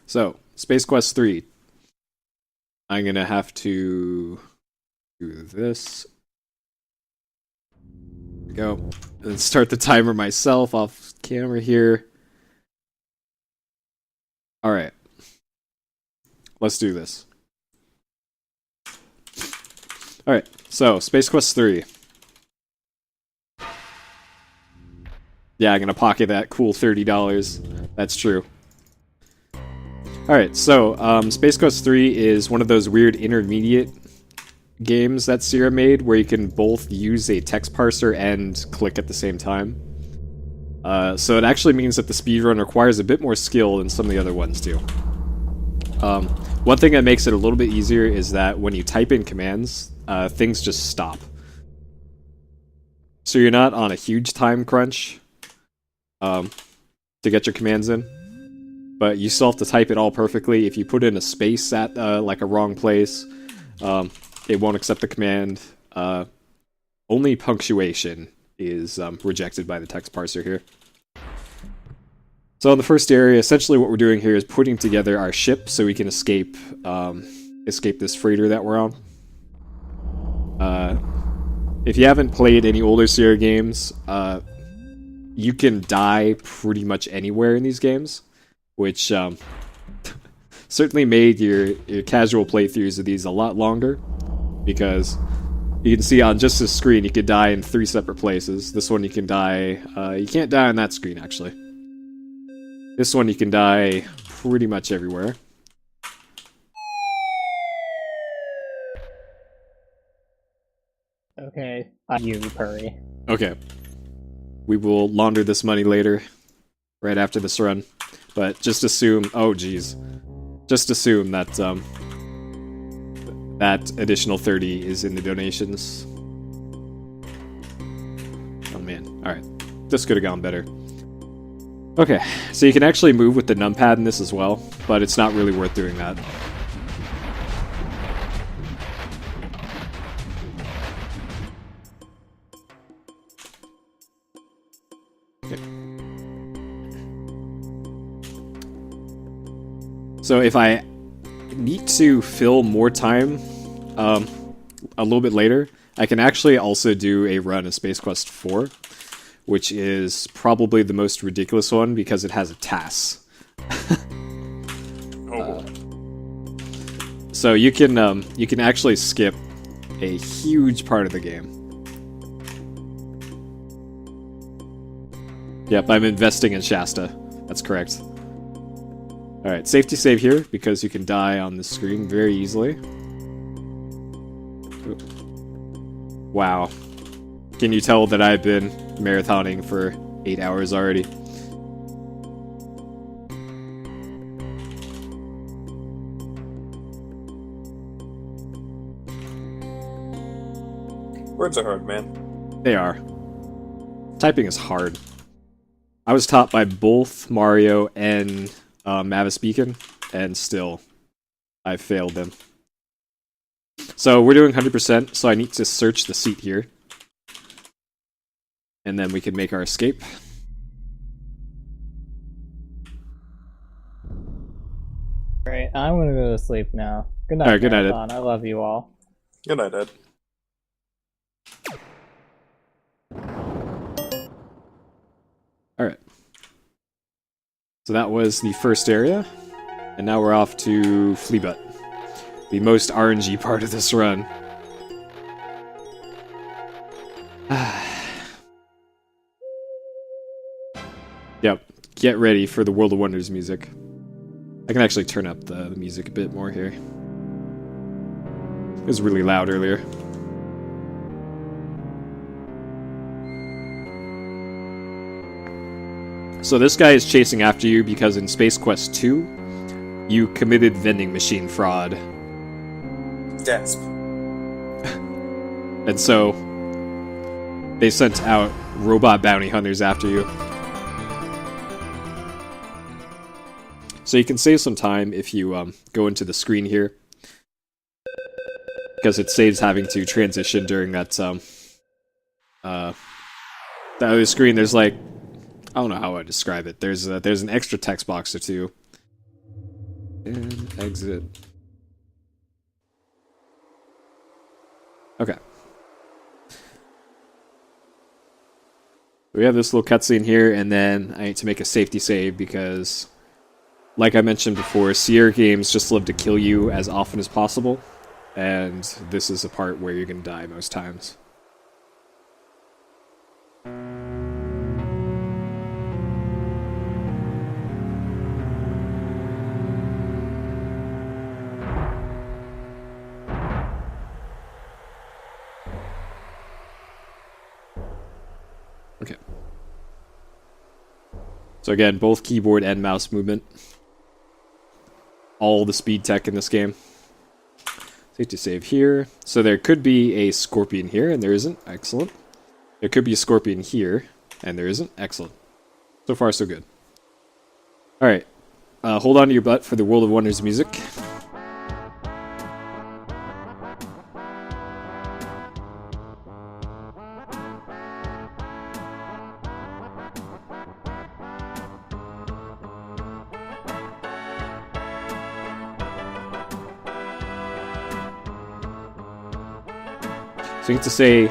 So, Space Quest 3. I'm gonna have to do this. There we go. And start the timer myself off camera here. Alright. Let's do this. Alright, so Space Quest 3. Yeah, I'm gonna pocket that cool $30. That's true. Alright, so Space Quest 3 is one of those weird intermediate games that Sierra made where you can both use a text parser and click at the same time. So it actually means that the speedrun requires a bit more skill than some of the other ones do. One thing that makes it a little bit easier is that when you type in commands, things just stop. So you're not on a huge time crunch to get your commands in, but you still have to type it all perfectly. If you put in a space at like a wrong place, it won't accept the command. Only punctuation is rejected by the text parser here. So in the first area, essentially what we're doing here is putting together our ship so we can escape this freighter that we're on. If you haven't played any older Sierra games, you can die pretty much anywhere in these games, which certainly made your casual playthroughs of these a lot longer, because you can see on just this screen you could die in 3 separate places. This one you can die... you can't die on that screen, actually. This one you can die pretty much everywhere. Okay, you Purry. Okay. We will launder this money later, right after this run. But just assume... Oh, jeez. Just assume that, that additional 30 is in the donations. Oh, man. Alright. This could have gone better. Okay, so you can actually move with the numpad in this as well, but it's not really worth doing that. Okay. So if I need to fill more time a little bit later, I can actually also do a run of Space Quest 4, which is probably the most ridiculous one because it has a TAS. So you can actually skip a huge part of the game. Yep, I'm investing in Shasta. That's correct. Alright, safety save here, because you can die on the screen very easily. Wow. Can you tell that I've been marathoning for 8 hours already? Words are hard, man. They are. Typing is hard. I was taught by both Mario and Mavis Beacon, and still, I failed them. So we're doing 100%, so I need to search the seat here. And then we can make our escape. Alright, I'm gonna go to sleep now. Good night, Alright, good night, Ed. Marathon. I love you all. Good night, Ed. Alright. So that was the first area. And now we're off to Fleabut. The most RNG part of this run. Yep. Get ready for the World of Wonders music. I can actually turn up the music a bit more here. It was really loud earlier. So this guy is chasing after you because in Space Quest 2, you committed vending machine fraud. Gasp. And so, they sent out robot bounty hunters after you. So you can save some time if you go into the screen here. Because it saves having to transition during that, the other screen. There's like, I don't know how I describe it. There's an extra text box or two. And exit. Okay. We have this little cutscene here, and then I need to make a safety save because, like I mentioned before, Sierra games just love to kill you as often as possible, and this is a part where you're going to die most times. Okay. So again, both keyboard and mouse movement. All the speed tech in this game. Safety save here. So there could be a scorpion here, and there isn't. Excellent. There could be a scorpion here, and there isn't. Excellent. So far, so good. Alright. Hold on to your butt for the World of Wonders music. So you have to say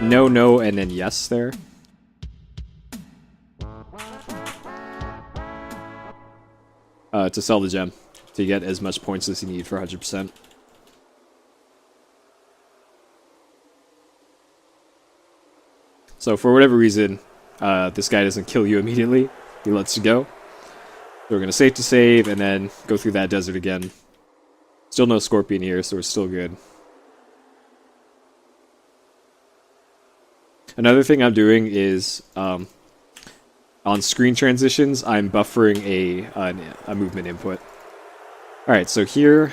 no, no, and then yes there. To sell the gem, to get as much points as you need for 100%. So for whatever reason, this guy doesn't kill you immediately. He lets you go. So we're going to save to save, and then go through that desert again. Still no scorpion here, so we're still good. Another thing I'm doing is, on screen transitions, I'm buffering a movement input. Alright, so here,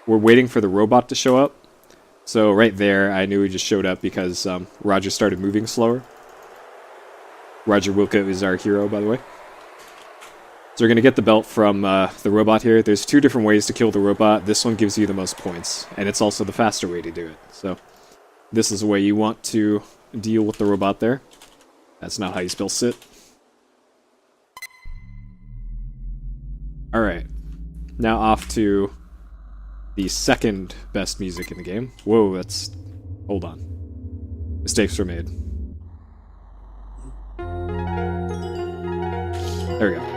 we're waiting for the robot to show up. So right there, I knew he just showed up because Roger started moving slower. Roger Wilco is our hero, by the way. So we're going to get the belt from the robot here. There's two different ways to kill the robot. This one gives you the most points, and it's also the faster way to do it. So this is the way you want to deal with the robot there. That's not how you spell sit. Alright. Now off to the second best music in the game. Whoa, that's... Hold on. Mistakes were made. There we go.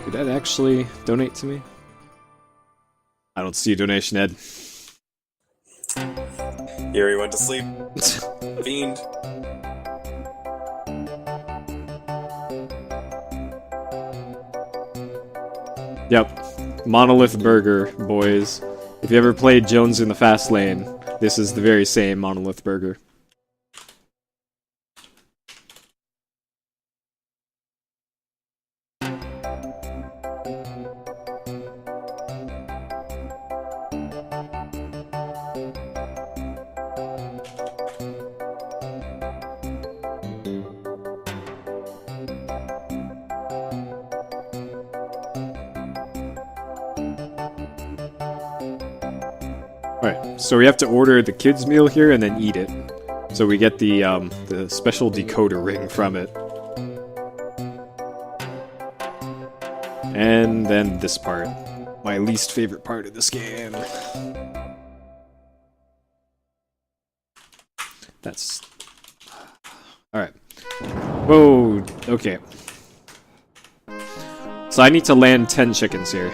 Did that actually donate to me? I don't see a donation, Ed. Here he went to sleep. Fiend. Yep. Monolith Burger, boys. If you ever played Jones in the Fast Lane, this is the very same Monolith Burger. Alright, so we have to order the kids' meal here and then eat it. So we get the special decoder ring from it. And then this part. My least favorite part of this game. That's... Alright. Whoa, okay. So I need to land 10 chickens here.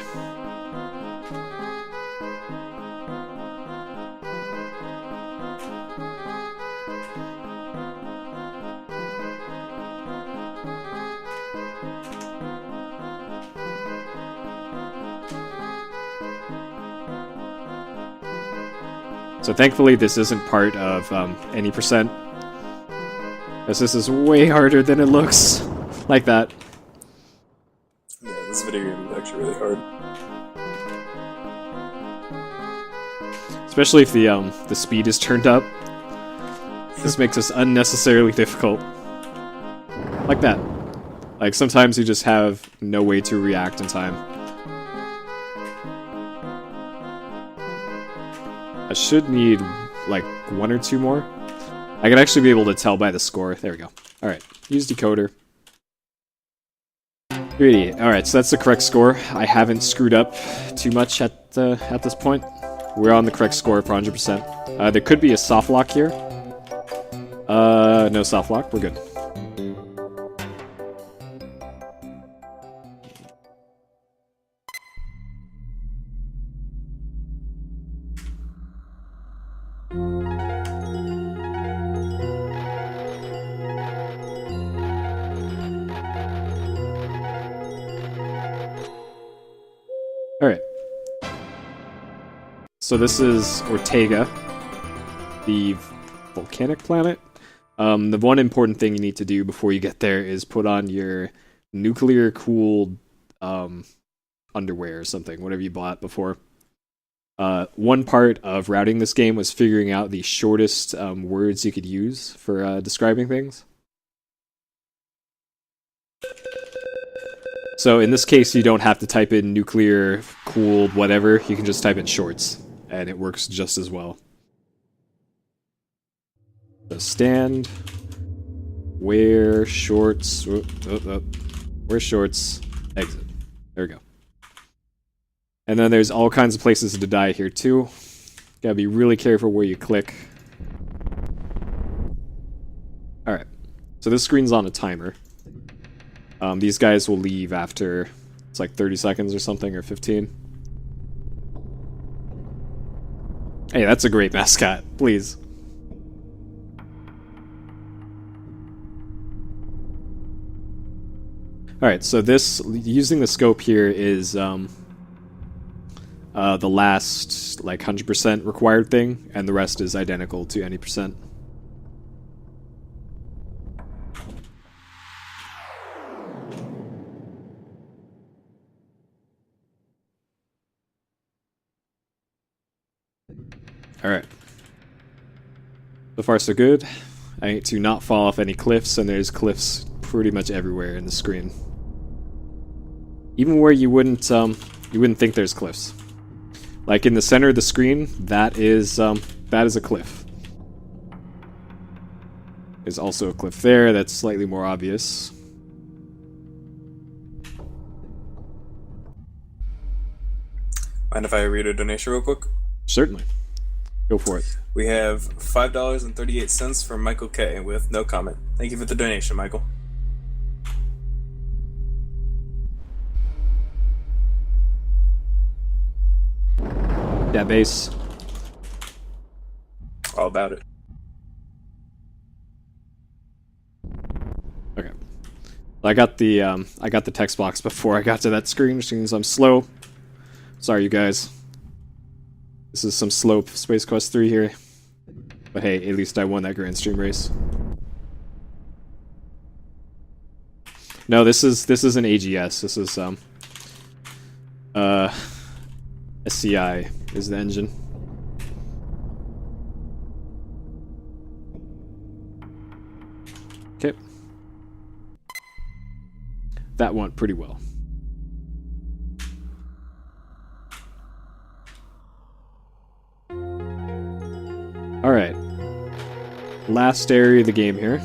So thankfully this isn't part of any percent. Because this is way harder than it looks. Like that. Yeah, this video game is actually really hard. Especially if the speed is turned up. This makes this unnecessarily difficult. Like that. Like sometimes you just have no way to react in time. I should need, like, 1 or 2 more. I could actually be able to tell by the score. There we go. Alright, use decoder. 388. Alright, so that's the correct score. I haven't screwed up too much at this point. We're on the correct score for 100%. There could be a soft lock here. No soft lock. We're good. Alright. So this is Ortega, the volcanic planet. The one important thing you need to do before you get there is put on your nuclear-cooled underwear or something, whatever you bought before. One part of routing this game was figuring out the shortest words you could use for describing things. So in this case, you don't have to type in nuclear, cooled, whatever. You can just type in shorts, and it works just as well. So stand, wear shorts, wear shorts, exit. There we go. And then there's all kinds of places to die here too. Gotta be really careful where you click. Alright, so this screen's on a timer. These guys will leave after, it's like 30 seconds or something, or 15. Hey, that's a great mascot, please. Alright, so this, using the scope here is the last, like, 100% required thing, and the rest is identical to any percent. Alright. So far so good. I need to not fall off any cliffs, and there's cliffs pretty much everywhere in the screen. Even where you wouldn't think there's cliffs. Like in the center of the screen, that is a cliff. There's also a cliff there that's slightly more obvious. Mind if I read a donation real quick? Certainly. Go for it. We have $5.38 from Michael K. with no comment. Thank you for the donation, Michael. Yeah, base. All about it. Okay. I got the text box before I got to that screen, which means I'm slow. Sorry, you guys. This is some slow Space Quest 3 here. But hey, at least I won that Grand Stream race. No, this is an AGS. This is SCI is the engine. Okay. That went pretty well. Alright. Last area of the game here.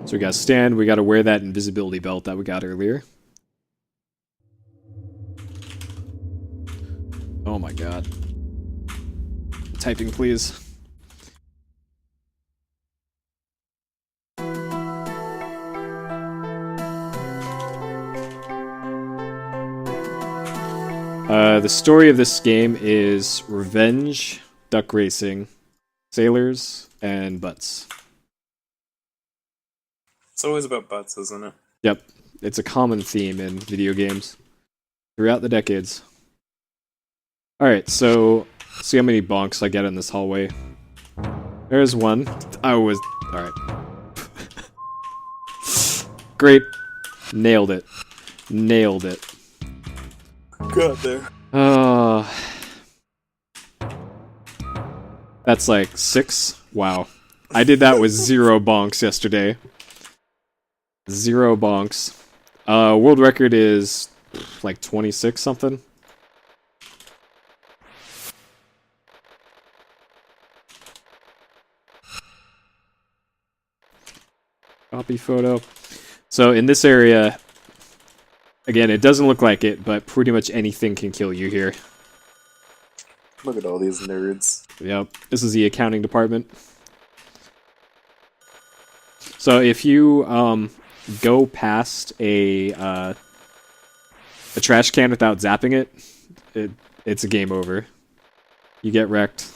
So we gotta stand, we gotta wear that invisibility belt that we got earlier. Oh my god. Typing, please. The story of this game is revenge, duck racing, sailors, and butts. It's always about butts, isn't it? Yep. It's a common theme in video games throughout the decades. Alright, so see how many bonks I get in this hallway. There's one. Alright. Great. Nailed it. Nailed it. Got there. That's like 6. Wow. I did that with 0 bonks yesterday. 0 bonks. World record is like 26 something. Copy photo. So in this area, again, it doesn't look like it, but pretty much anything can kill you here. Look at all these nerds. Yep, this is the accounting department. So if you go past a trash can without zapping it, it's a game over. You get wrecked.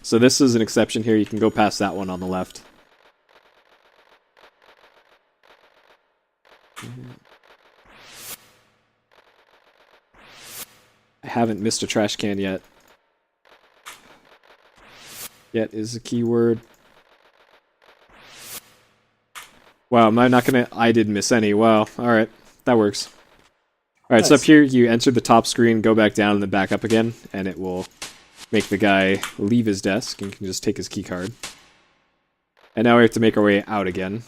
So this is an exception here. You can go past that one on the left. I haven't missed a trash can yet. Yet is a keyword. Wow, am I not gonna... I didn't miss any. Wow, alright. That works. Alright, so up here, you enter the top screen, go back down, and then back up again, and it will make the guy leave his desk, and you can just take his key card. And now we have to make our way out again.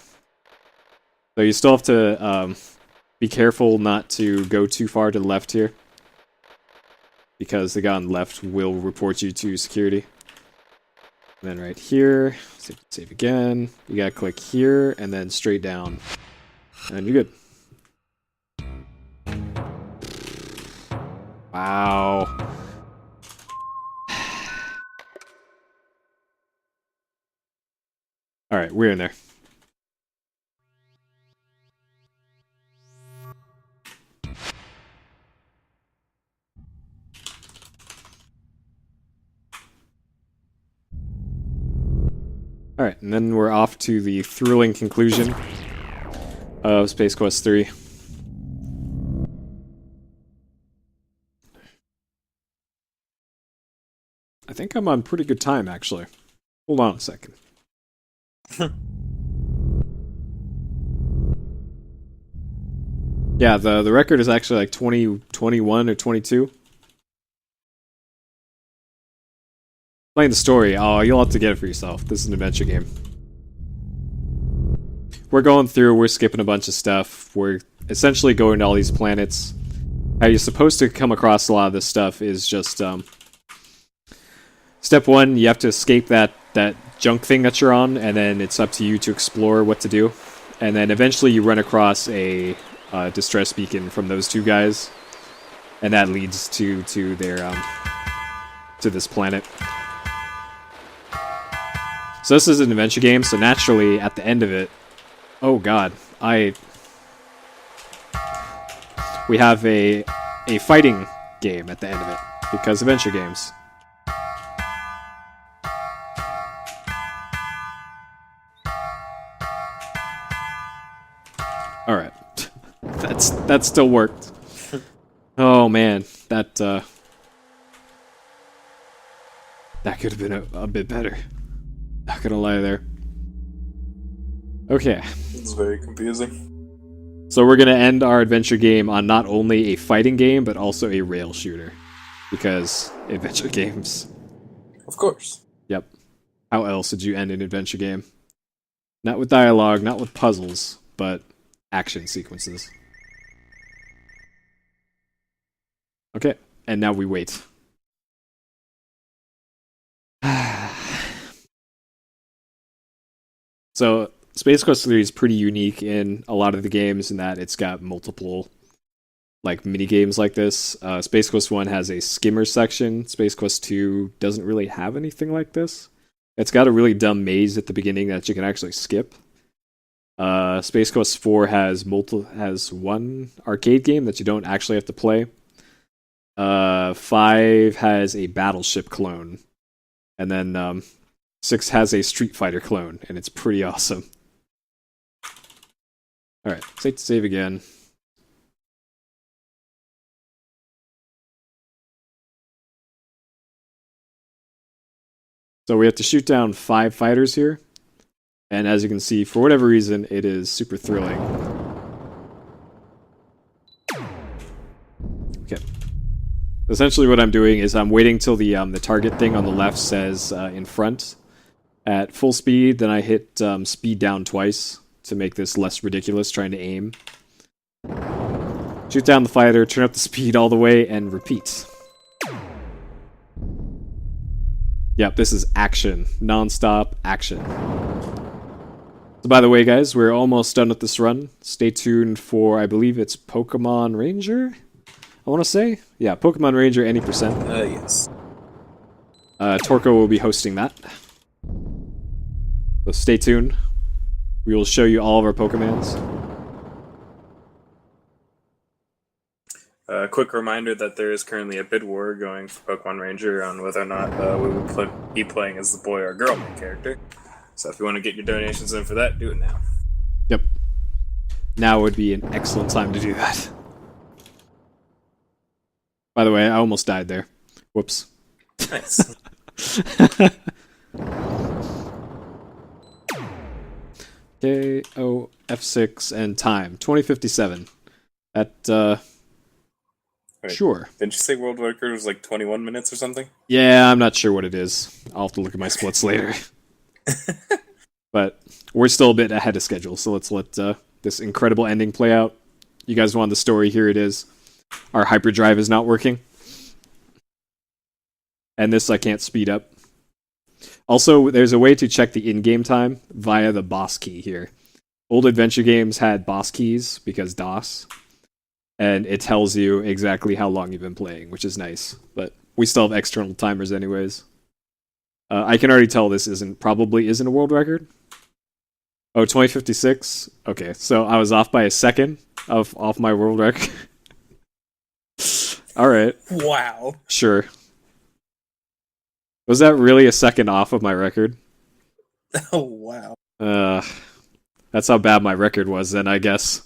So you still have to be careful not to go too far to the left here, because the guy on the left will report you to security. And then right here, save again. You gotta click here, and then straight down. And you're good. Wow. Alright, we're in there. Alright, and then we're off to the thrilling conclusion of Space Quest 3. I think I'm on pretty good time, actually. Hold on a second. Yeah, the record is actually like 21 or 22. Playing the story, oh, you'll have to get it for yourself. This is an adventure game. We're going through, we're skipping a bunch of stuff. We're essentially going to all these planets. How you're supposed to come across a lot of this stuff is just, step 1, you have to escape that junk thing that you're on, and then it's up to you to explore what to do. And then eventually you run across a distress beacon from those two guys, and that leads to their, to this planet. So this is an adventure game, so naturally, at the end of it... Oh god, we have a fighting game at the end of it, because adventure games. Alright. That still worked. Oh man, that could have been a bit better. Not gonna lie there. Okay. It's very confusing. So we're gonna end our adventure game on not only a fighting game, but also a rail shooter. Because adventure games. Of course. Yep. How else would you end an adventure game? Not with dialogue, not with puzzles, but action sequences. Okay, and now we wait. So, Space Quest 3 is pretty unique in a lot of the games in that it's got multiple like mini games like this. Space Quest 1 has a skimmer section. Space Quest 2 doesn't really have anything like this. It's got a really dumb maze at the beginning that you can actually skip. Space Quest 4 has one arcade game that you don't actually have to play. 5 has a battleship clone. And then 6 has a Street Fighter clone, and it's pretty awesome. Alright, save again. So we have to shoot down 5 fighters here. And as you can see, for whatever reason, it is super thrilling. Essentially what I'm doing is I'm waiting till the target thing on the left says in front at full speed, then I hit speed down twice to make this less ridiculous trying to aim. Shoot down the fighter, turn up the speed all the way, and repeat. Yep, this is action. Non-stop action. So by the way, guys, we're almost done with this run. Stay tuned for, I believe it's Pokemon Ranger? I want to say? Yeah, Pokemon Ranger any percent. Yes. Torko will be hosting that. So stay tuned. We will show you all of our Pokemons. Quick reminder that there is currently a bid war going for Pokemon Ranger on whether or not we will be playing as the boy or girl main character. So if you want to get your donations in for that, do it now. Yep. Now would be an excellent time to do that. By the way, I almost died there. Whoops. Nice. KO F6 and time 2057. At Wait, sure. Didn't you say world record was like 21 minutes or something? Yeah, I'm not sure what it is. I'll have to look at my splits later. But we're still a bit ahead of schedule, so let's let this incredible ending play out. You guys want the story? Here it is. Our hyperdrive is not working. And this I can't speed up. Also, there's a way to check the in-game time via the boss key here. Old adventure games had boss keys because DOS. And it tells you exactly how long you've been playing, which is nice. But we still have external timers anyways. I can already tell this probably isn't a world record. Oh, 2056? Okay, so I was off by a second off my world record. Alright. Wow. Sure. Was that really a second off of my record? Oh, wow. That's how bad my record was then, I guess.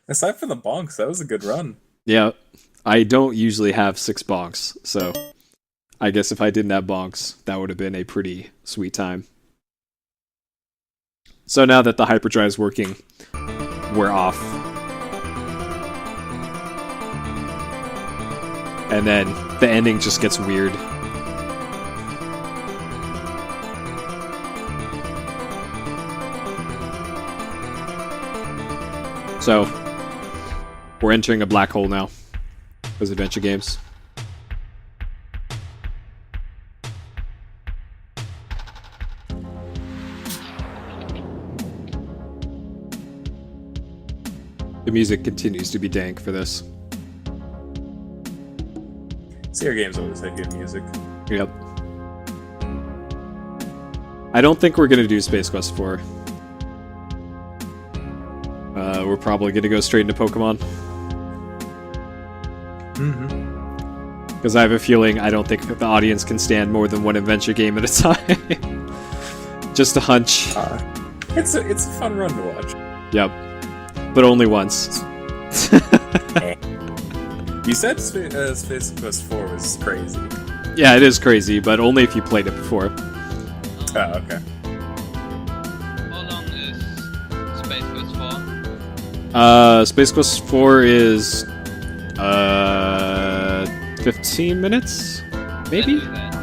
Aside from the bonks, that was a good run. Yeah, I don't usually have 6 bonks, so I guess if I didn't have bonks, that would have been a pretty sweet time. So now that the hyperdrive's working, we're off. And then the ending just gets weird. So, we're entering a black hole now. Those adventure games. The music continues to be dank for this. CR games always had good music. Yep. I don't think we're gonna do Space Quest 4. We're probably gonna go straight into Pokemon. Mm-hmm. Because I have a feeling I don't think the audience can stand more than one adventure game at a time. Just a hunch. It's a fun run to watch. Yep. But only once. You said Space Quest 4 was crazy. Yeah, it is crazy, but only if you played it before. Oh, okay. How long is Space Quest 4? Space Quest 4 is 15 minutes? Maybe? Let's do that.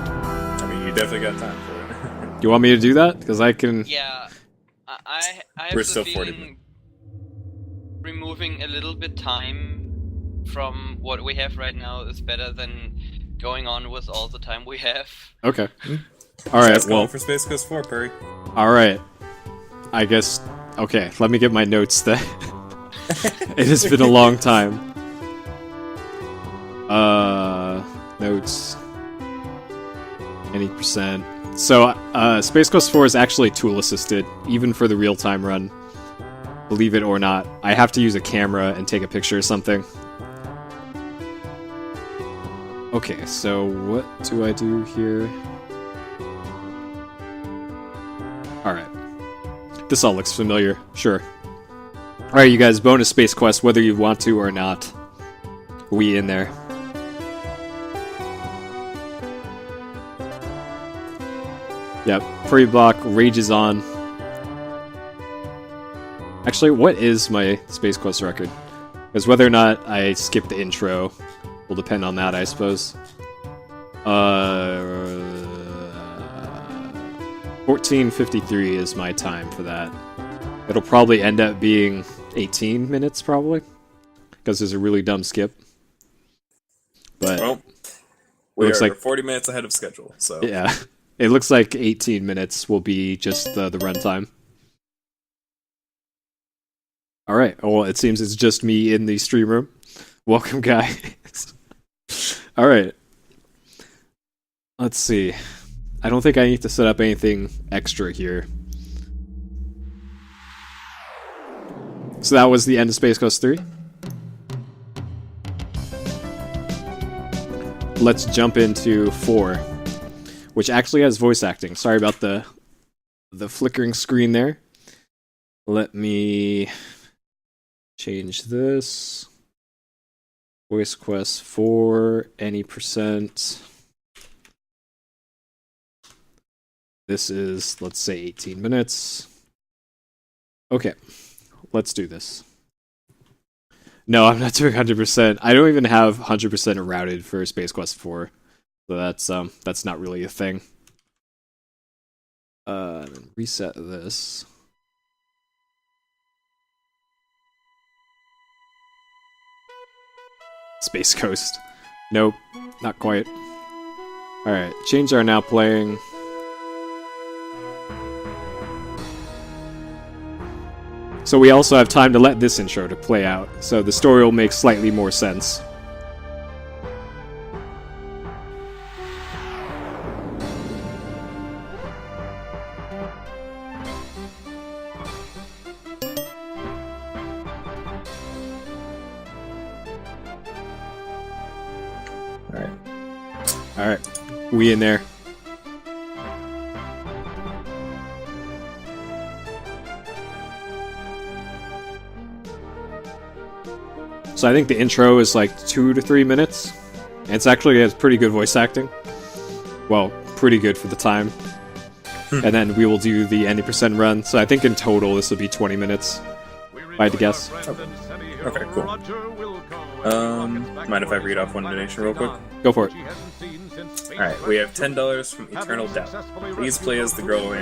I mean, you definitely got time for it. You want me to do that? Because I can... Yeah, I have We're the still 40 feeling removing a little bit time from what we have right now is better than going on with all the time we have. Okay. Alright, Let's go well... for Space Quest 4, Perry. Alright. I guess... Okay, let me get my notes then. It has been a long time. Notes. Any percent. So, Space Quest 4 is actually tool assisted, even for the real-time run. Believe it or not. I have to use a camera and take a picture or something. Okay, so what do I do here? Alright. This all looks familiar. Sure. Alright, you guys, bonus Space Quest, whether you want to or not. We in there. Yep, pre-block rages on. Actually, what is my Space Quest record? Because whether or not I skip the intro will depend on that, I suppose. 14:53 is my time for that. It'll probably end up being 18 minutes, probably, because there's a really dumb skip. But Well, we looks are like 40 minutes ahead of schedule, so... yeah, it looks like 18 minutes will be just the runtime. All right. Well, it seems it's just me in the stream room. Welcome, guys. All right. Let's see. I don't think I need to set up anything extra here. So that was the end of Space Quest 3. Let's jump into 4, which actually has voice acting. Sorry about the flickering screen there. Let me change this. Voice Quest 4, any percent. This is, let's say, 18 minutes. Okay, let's do this. No, I'm not doing 100%. I don't even have 100% routed for Space Quest 4. So that's not really a thing. Reset this. Space Coast. Nope, not quite. Alright, change our now playing. So we also have time to let this intro to play out, so the story will make slightly more sense. Alright, we in there. So I think the intro is like 2 to 3 minutes. And it's actually has pretty good voice acting. Well, pretty good for the time. And then we will do the any percent run. So I think in total this will be 20 minutes. If I had to guess. Okay, cool. Mind if I read off one donation real quick? Go for it. Alright, we have $10 from Eternal Doubt. Please play as the girl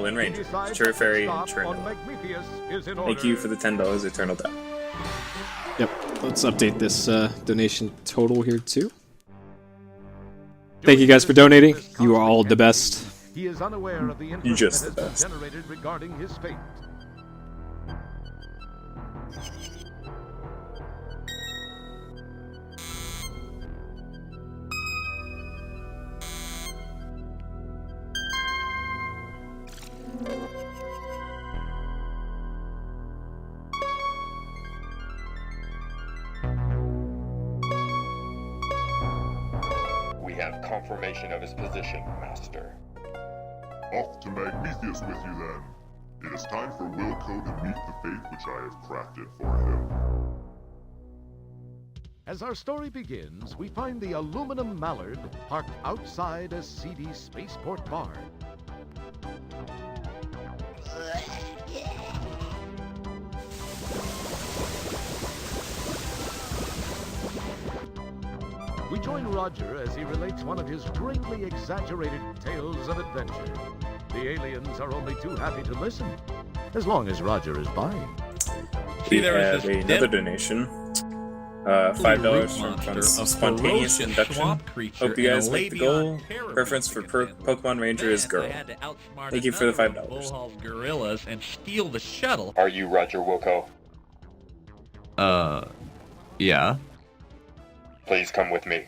in Ranger. Sure Fairy and Chernobyl. Thank you for the $10, Eternal Doubt. Yep, let's update this donation total here too. Thank you guys for donating. You are all the best. He is unaware of the You're just the information best. generated regarding his fate. We have confirmation of his position, Master. Off to Magnifius with you then. It is time for Wilco to meet the fate which I have crafted for him. As our story begins, we find the aluminum mallard parked outside a seedy spaceport bar. We join Roger as he relates one of his greatly exaggerated tales of adventure. The aliens are only too happy to listen, as long as Roger is buying. We have another donation. $5 from Spontaneous Induction. Hope you guys make the goal. Preference for Pokemon Ranger is girl. Thank you for the $5. Gorillas and steal the shuttle. Are you Roger Wilco? Yeah. Please come with me.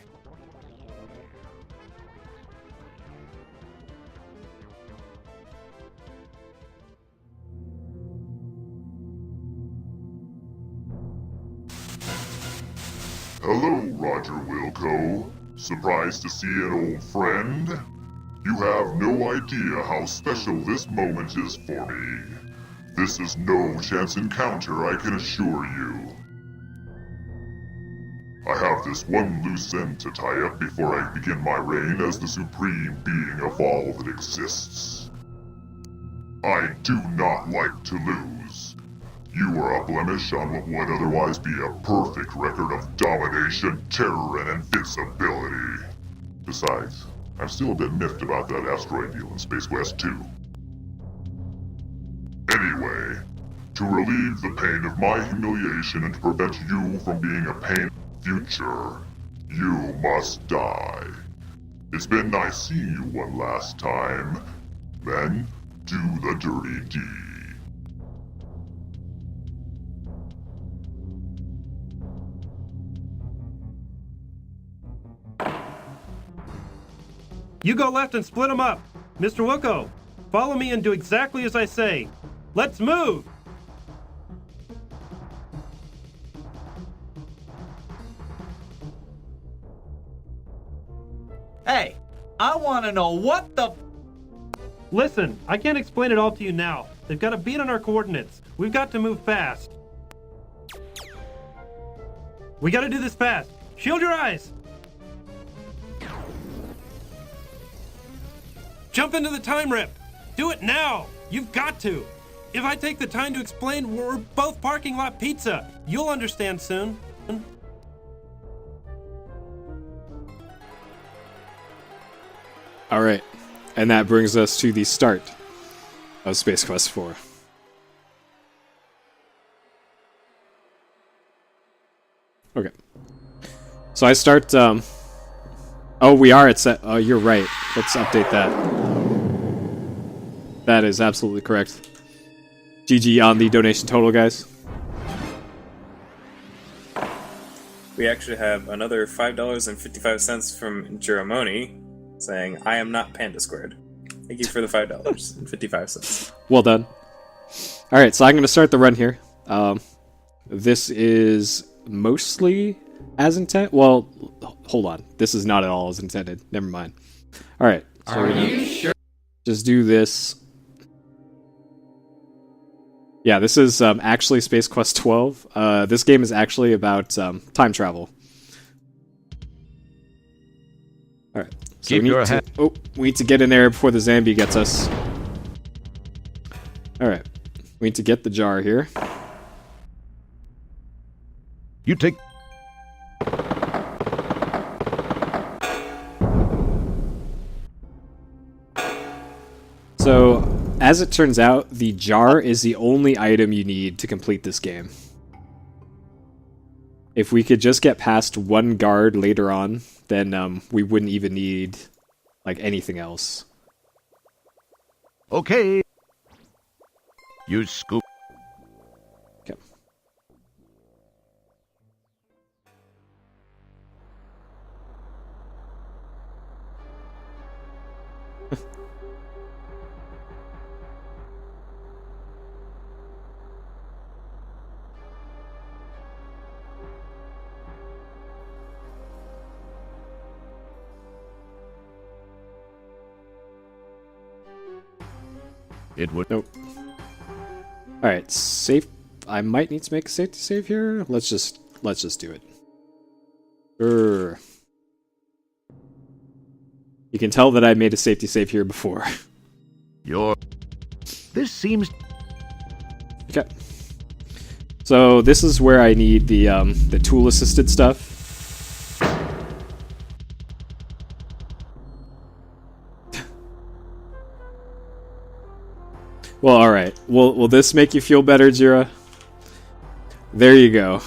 Hello, Roger Wilco. Surprised to see an old friend? You have no idea how special this moment is for me. This is no chance encounter, I can assure you. I have this one loose end to tie up before I begin my reign as the supreme being of all that exists. I do not like to lose. You are a blemish on what would otherwise be a perfect record of domination, terror, and invincibility. Besides, I'm still a bit miffed about that asteroid deal in Space Quest 2. Anyway, to relieve the pain of my humiliation and to prevent you from being a pain in the future, you must die. It's been nice seeing you one last time. Then, do the dirty deed. You go left and split them up. Mr. Wilco, follow me and do exactly as I say. Let's move! Hey, I want to know what the... Listen, I can't explain it all to you now. They've got a beat on our coordinates. We've got to move fast. We gotta do this fast. Shield your eyes! Jump into the time rip! Do it now! You've got to! If I take the time to explain, we're both parking lot pizza. You'll understand soon. Alright, and that brings us to the start of Space Quest 4. Okay. So I start, oh, we are at set, oh, you're right. Let's update that. That is absolutely correct. GG on the donation total, guys. We actually have another $5.55 from Jeromoni saying, I am not Panda Squared. Thank you for the $5.55. Well done. Alright, so I'm going to start the run here. This is mostly as intended. Well, hold on. This is not at all as intended. Never mind. Alright. So Are you sure? Just do this. Yeah, this is actually Space Quest 12. This game is actually about time travel. Alright. So Keep your head. Oh, we need to get in there before the zombie gets us. Alright. We need to get the jar here. You take... So, as it turns out, the jar is the only item you need to complete this game. If we could just get past one guard later on, then we wouldn't even need like anything else. Okay. You scoop. Okay. It would... Nope. Alright, safe. I might need to make a safety save here. Let's just do it. You can tell that I made a safety save here before. This seems... Okay. So this is where I need the tool assisted stuff. Well, alright. Will this make you feel better, Jira? There you go.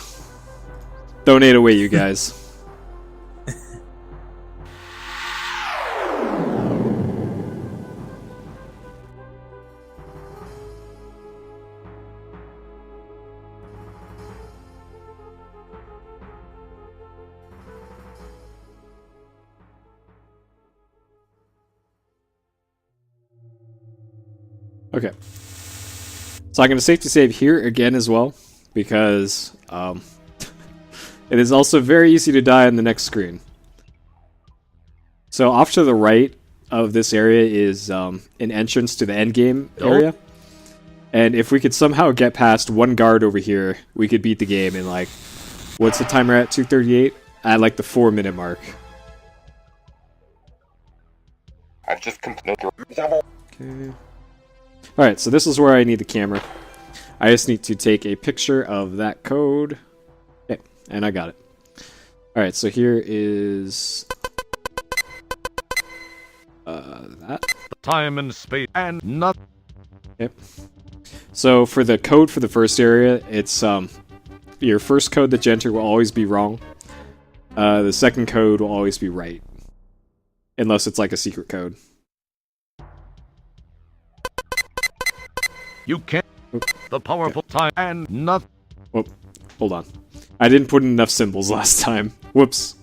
Donate away, you guys. Okay. So I'm going to safety save here again as well, because it is also very easy to die on the next screen. So off to the right of this area is an entrance to the endgame area. And if we could somehow get past one guard over here, we could beat the game in like, what's the timer at? 2:38? At like the 4-minute mark. I've just completed. Okay. Alright, so this is where I need the camera. I just need to take a picture of that code. Okay, and I got it. Alright, so here is... that. Time and space and nothing. Yep. So for the code for the first area, it's your first code that you enter will always be wrong. The second code will always be right. Unless it's like a secret code. You can't. The powerful time and nothing. Whoop. Hold on. I didn't put in enough symbols last time. Whoops.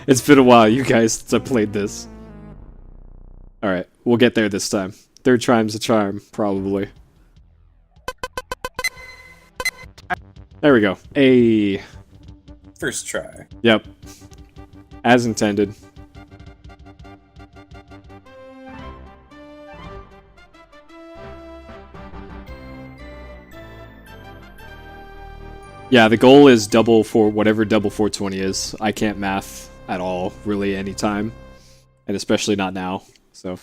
It's been a while, you guys, since I played this. Alright, we'll get there this time. Third time's a charm, probably. There we go. Hey. First try. Yep. As intended. Yeah, the goal is double for whatever double 420 is. I can't math at all, really, anytime. And especially not now, so...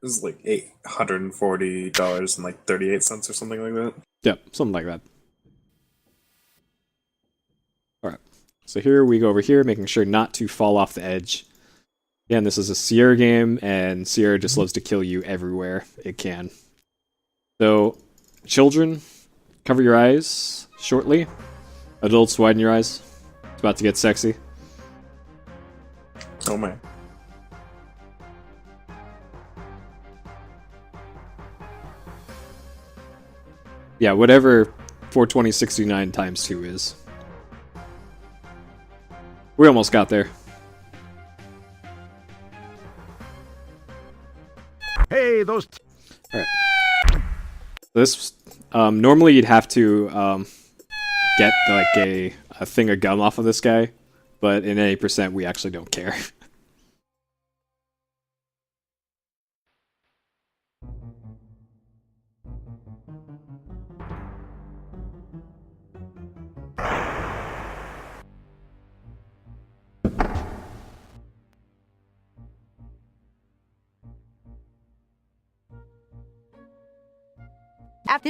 This is like $840 and like 38 cents or something like that. Yep, something like that. Alright, so here we go over here, making sure not to fall off the edge. Again, this is a Sierra game, and Sierra just loves to kill you everywhere it can. So, children, cover your eyes shortly. Adults, widen your eyes. It's about to get sexy. Oh my. Yeah, whatever 42069 times 2 is. We almost got there. Hey, those. Alright. This, normally you'd have to, get, like, a thing of gum off of this guy, but in 80% we actually don't care.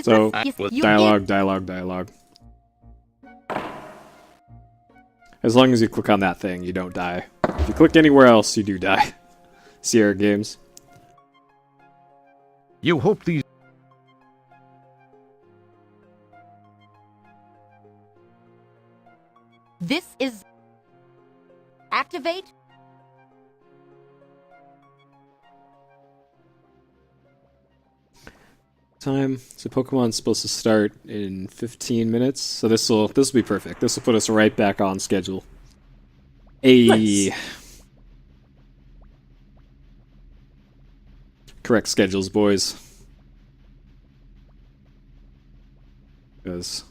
So, dialogue. As long as you click on that thing, you don't die. If you click anywhere else, you do die. Sierra Games. You hope these. This is... Activate? Time. So Pokemon's supposed to start in 15 minutes, so this will be perfect. This will put us right back on schedule. Nice. Correct schedules, boys. Because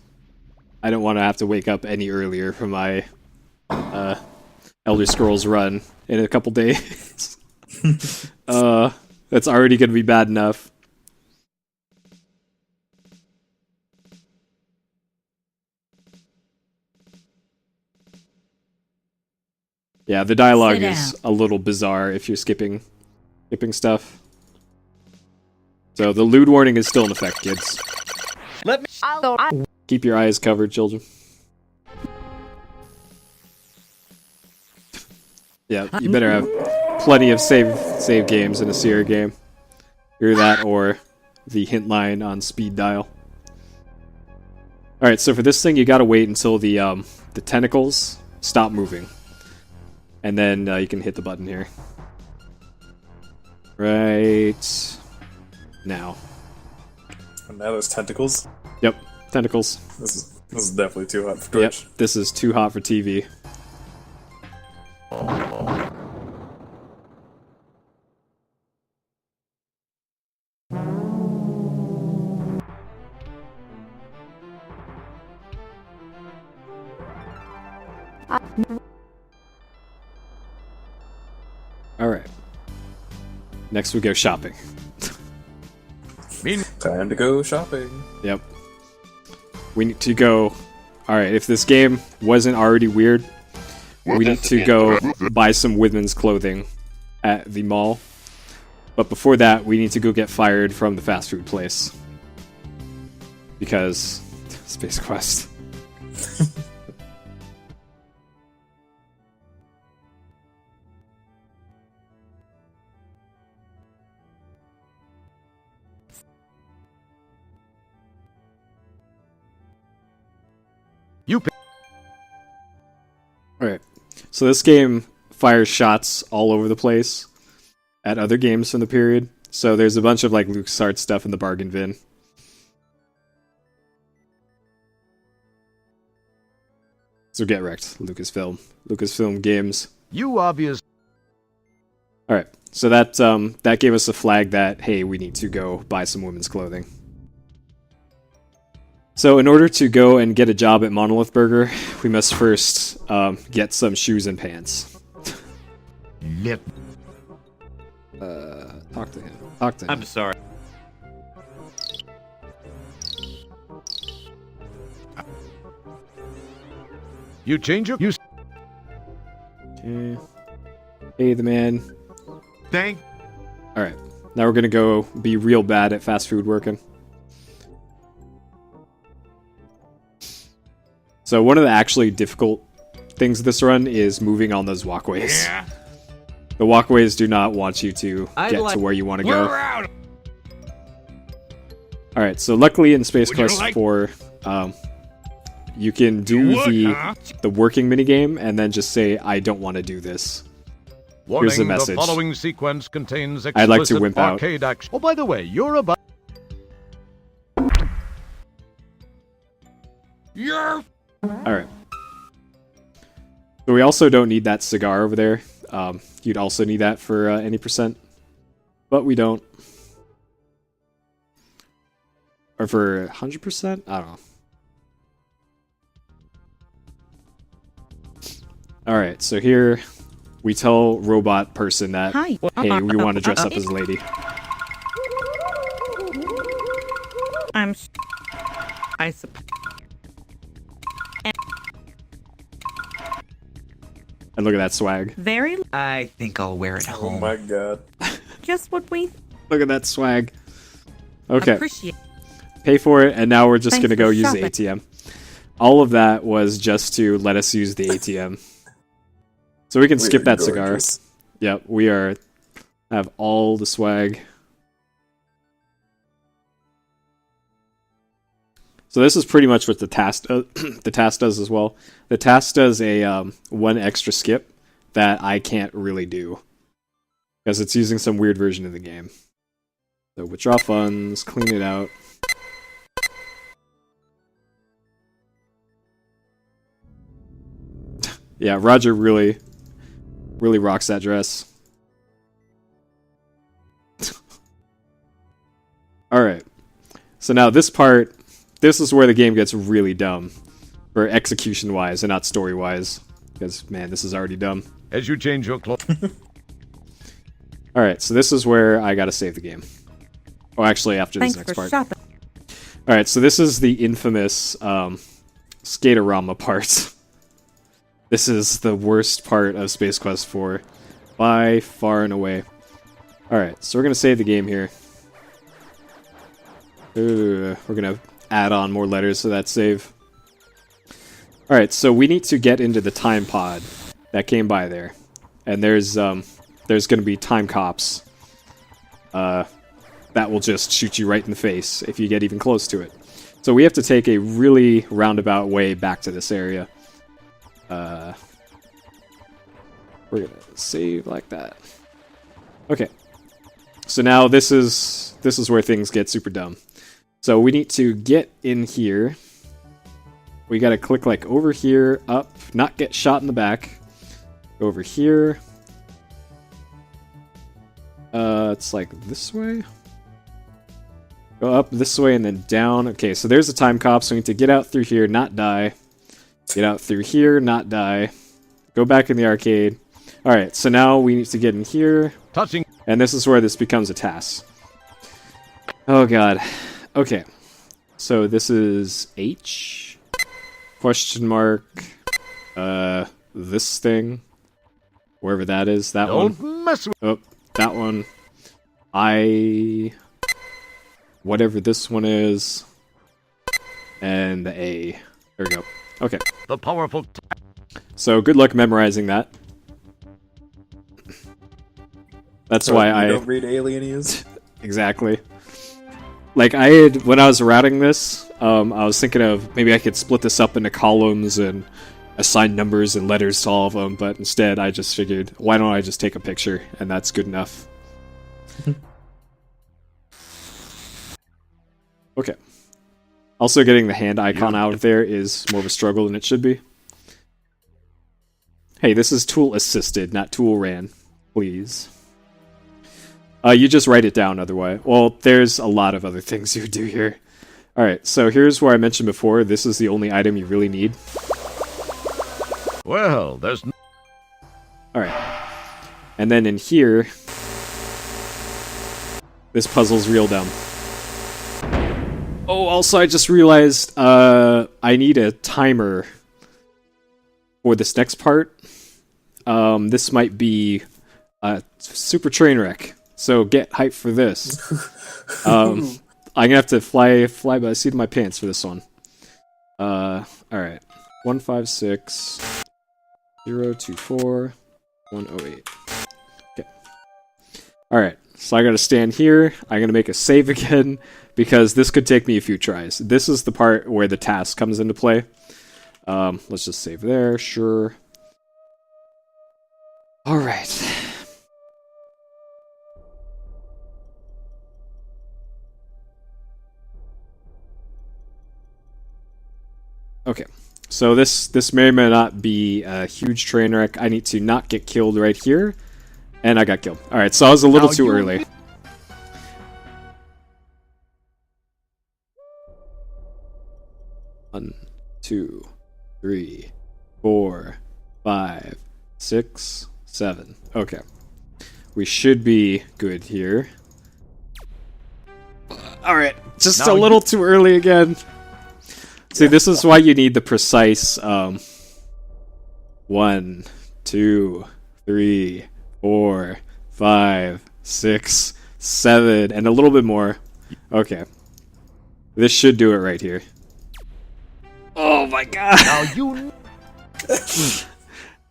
I don't want to have to wake up any earlier for my Elder Scrolls run in a couple days. That's already going to be bad enough. Yeah, the dialogue is a little bizarre if you're skipping stuff. So the lewd warning is still in effect, kids. Let me. Keep your eyes covered, children. Yeah, you better have plenty of save games in a Sierra game. Either that or the hint line on speed dial. Alright, so for this thing you gotta wait until the tentacles stop moving. And then you can hit the button here. Right now. And now there's tentacles. Yep, tentacles. This is definitely too hot for Twitch. Yep, this is too hot for TV. Alright. Next we go shopping. Time to go shopping. Yep. We need to go... Alright, if this game wasn't already weird, we need to go buy some women's clothing at the mall. But before that, we need to go get fired from the fast food place. Because Space Quest. Alright, so this game fires shots all over the place at other games from the period. So there's a bunch of like LucasArts stuff in the bargain bin. So get wrecked, Lucasfilm games. You obvious. Alright, so that gave us a flag that, hey, we need to go buy some women's clothing. So in order to go and get a job at Monolith Burger, we must first get some shoes and pants. Lip. Talk to him. Talk to him. I'm sorry. You change your... Okay. Hey, the man. Thank... Alright, now we're gonna go be real bad at fast food working. So one of the actually difficult things this run is moving on those walkways. Yeah. The walkways do not want you to get to where you want to go. out. Alright, so luckily in Space Quest 4, you can do the working minigame and then just say, I don't want to do this. Warning, Here's the message. The following sequence contains I'd like to wimp out. arcade action. Oh, by the way, you're about... You're... Alright. So we also don't need that cigar over there. You'd also need that for any percent. But we don't. Or for 100%? I don't know. Alright, so here we tell robot person that, Hi. hey, we want to dress up as a lady. I suppose. And look at that swag. Very. I think I'll wear it Oh home. my god. Just what we Look at that swag. Okay. appreciate. Pay for it, and now we're just Thanks going to go for use the shopping. ATM. All of that was just to let us use the ATM. So we can skip that cigar. Gorgeous. Yep, we have all the swag. So this is pretty much what the task does as well. The task does a one extra skip that I can't really do because it's using some weird version of the game. So withdraw funds, clean it out. Yeah, Roger really rocks that dress. Alright. So now this part, this is where the game gets really dumb. For execution-wise and not story-wise. Because, man, this is already dumb. As you change your clothes. Alright, so this is where I gotta save the game. Oh, actually, after this next part. shopping. Alright, so this is the infamous Skaterama part. This is the worst part of Space Quest 4. By far and away. Alright, so we're gonna save the game here. We're gonna add on more letters to that save. Alright, so we need to get into the time pod that came by there. And there's gonna be time cops. That will just shoot you right in the face if you get even close to it. So we have to take a really roundabout way back to this area. We're gonna save like that. Okay. So now this is where things get super dumb. So we need to get in here. We gotta click like over here, up, not get shot in the back. Go over here. It's like this way. Go up this way and then down. Okay, so there's the time cop, so we need to get out through here, not die. Get out through here, not die. Go back in the arcade. Alright, so now we need to get in here. Touching. And this is where this becomes a task. Oh god. Okay. So this is H? Question mark. This thing. Wherever that is. That one. Don't mess with... Oh, that one. whatever this one is, and the A. There we go. Okay. The powerful. So good luck memorizing that. That's why I don't read Alienies. Exactly. Like when I was routing this, I was thinking of maybe I could split this up into columns and assign numbers and letters to all of them, but instead I just figured, why don't I just take a picture, and that's good enough. Okay. Also, getting the hand icon out of there is more of a struggle than it should be. Hey, this is tool assisted, not tool ran. Please. You just write it down otherwise. Well, there's a lot of other things you do here. Alright, so here's where I mentioned before, this is the only item you really need. Well, there's. Alright. And then in here, this puzzle's real dumb. Oh, also I just realized I need a timer for this next part. This might be a super train wreck, so get hyped for this. I'm gonna have to fly by the seat of my pants for this one. Alright. 156 024 108. Okay. Alright, so I gotta stand here. I'm gonna make a save again, because this could take me a few tries. This is the part where the task comes into play. Let's just save there, sure. Alright. Okay, so this may or may not be a huge train wreck. I need to not get killed right here, and I got killed. Alright, so I was a little too early. One, 2, 3, 4, 5, 6, 7. Okay. We should be good here. Alright, just a little too early again. See, this is why you need the precise 1, 2, 3, 4, 5, 6, 7, and a little bit more. Okay. This should do it right here. Oh my god! Now you.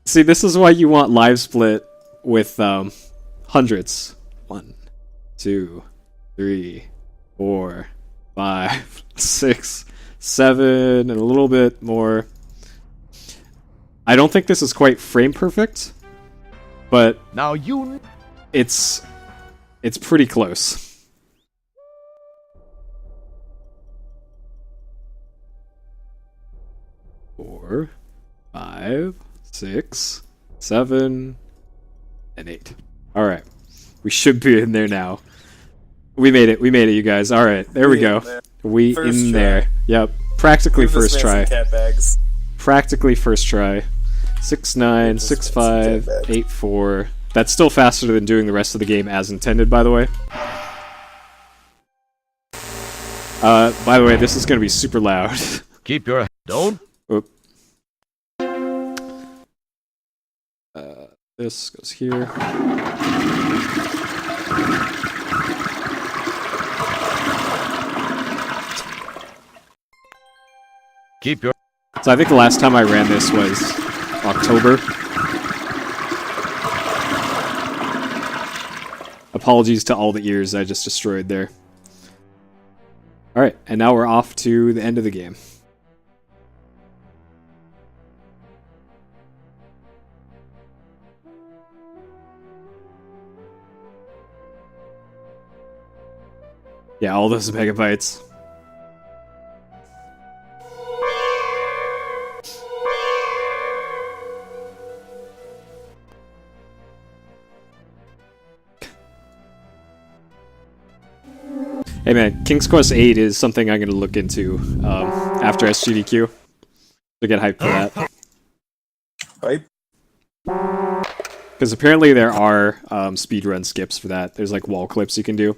See, this is why you want live split with hundreds. 1, 2, 3, 4, 5, 6, 7, and a little bit more. I don't think this is quite frame perfect, but now you. It's pretty close. Four, 5, 6, 7, and 8. Alright. We should be in there now. We made it, you guys. Alright, there we go. We in there. Yep. Practically first try. Practically first try. 6, 9, 6, 5, 8, 4. That's still faster than doing the rest of the game as intended, by the way. By the way, this is gonna be super loud. Keep your don't. Oop. This goes here. Keep your. So I think the last time I ran this was October. Apologies to all the ears I just destroyed there. Alright, and now we're off to the end of the game. Yeah, all those megabytes. Hey man, King's Quest 8 is something I'm going to look into after SGDQ. To get hyped for that. Hype? Because apparently there are speedrun skips for that. There's like wall clips you can do.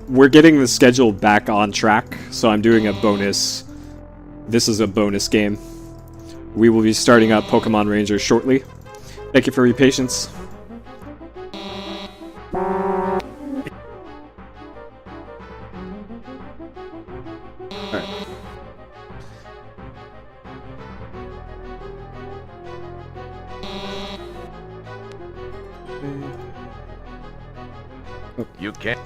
We're getting the schedule back on track, so I'm doing a bonus. This is a bonus game. We will be starting up Pokemon Ranger shortly. Thank you for your patience. You can't.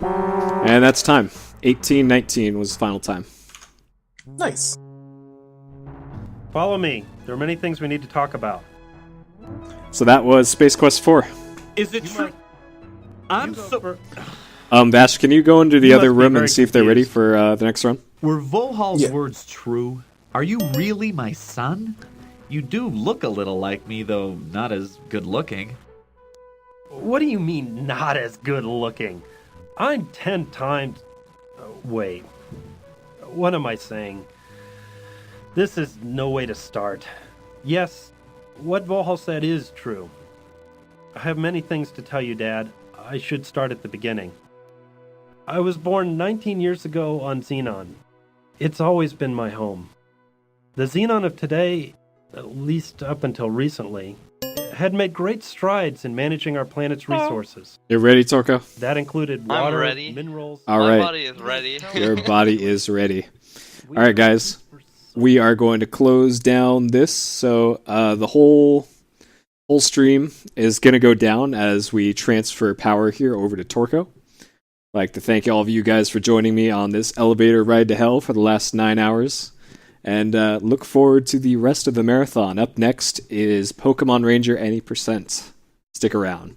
And that's time. 18:19 was the final time. Nice. Follow me. There are many things we need to talk about. So that was Space Quest 4. Is it true? I'm so. Vash, can you go into the You other must be room very and see if they're ready confused. for the next run? Were Volhal's Yeah. words true? Are you really my son? You do look a little like me, though not as good looking. What do you mean, not as good looking? I'm 10 times. Wait. What am I saying? This is no way to start. Yes, what Volhal said is true. I have many things to tell you, Dad. I should start at the beginning. I was born 19 years ago on Xenon. It's always been my home. The Xenon of today, at least up until recently, had made great strides in managing our planet's resources. You ready, Torko? That included I'm water, ready. minerals. All My right. body is ready. Your body is ready. All right, guys. We are going to close down this. So the whole stream is going to go down as we transfer power here over to Torko. I'd like to thank all of you guys for joining me on this elevator ride to hell for the last 9 hours. And look forward to the rest of the marathon. Up next is Pokemon Ranger Any %. Stick around.